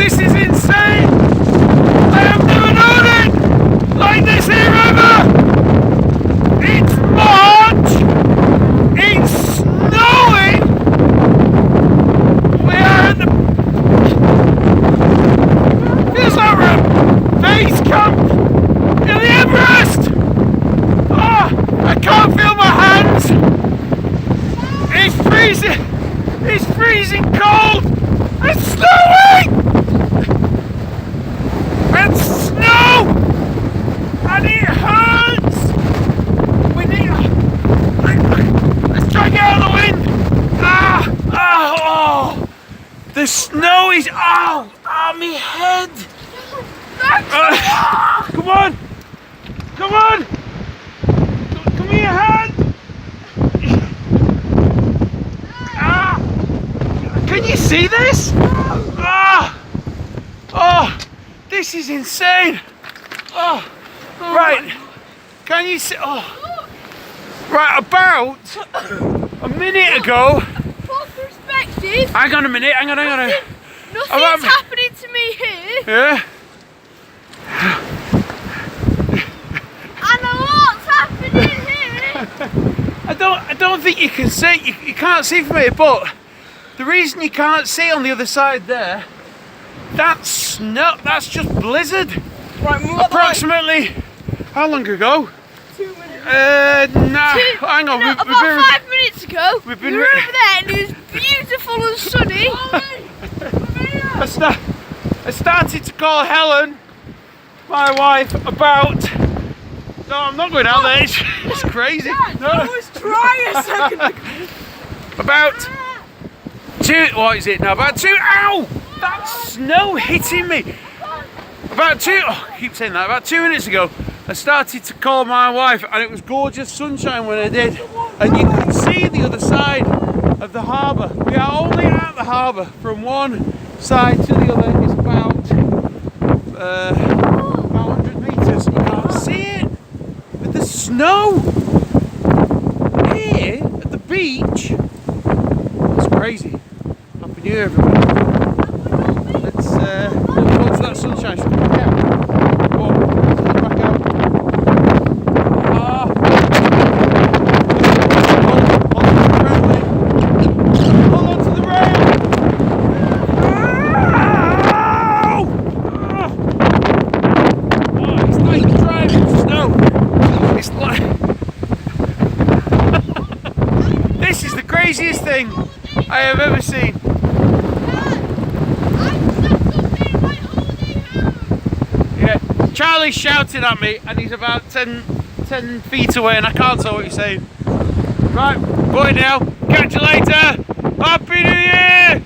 This is insane! I have never known it like this here ever! It's March! It's snowing! We are at the... Feels like we're at base camp in the Everest! Oh, I can't feel my hands! It's freezing! It's freezing cold! It's snowing! And snow! And it hurts! We need... Let's try and get out of the wind! Oh! The snow is... Oh, my head! Come on! Come on! Give me your hand! Can you see this? Oh, this is insane. Oh, right. Can you see? Oh, right. About a minute ago. For perspective. Hang on a minute. Hang on. Nothing's happening to me here. Yeah. And a lot's happening here. I don't think you can see. You can't see from here, but. The reason you can't see on the other side there, that's snow, that's just blizzard. Right, approximately, how long ago? 2 minutes. Hang on. About 5 minutes ago, we were over there and it was beautiful and sunny. I started to call Helen, my wife, about... No, I'm not going out there, it's crazy. Dad, I was trying a second ago. About... What is it now? About two. Ow! That's snow hitting me. About two. Oh, I keep saying that. About 2 minutes ago, I started to call my wife, and it was gorgeous sunshine when I did. And you can see the other side of the harbour. We are only at the harbour from one side to the other. It's about 100 metres. You can't see it with the snow here at the beach. It's crazy. Happy New Year, everybody. Let's go to that sunshine strip again. Go on, let's look back out. Hold on to the rail. Oh, it's like driving snow. It's like... This is the craziest thing I have ever seen. Yeah, Charlie's shouting at me and he's about 10 feet away and I can't tell what he's saying. Right, going now. Catch you later. Happy New Year!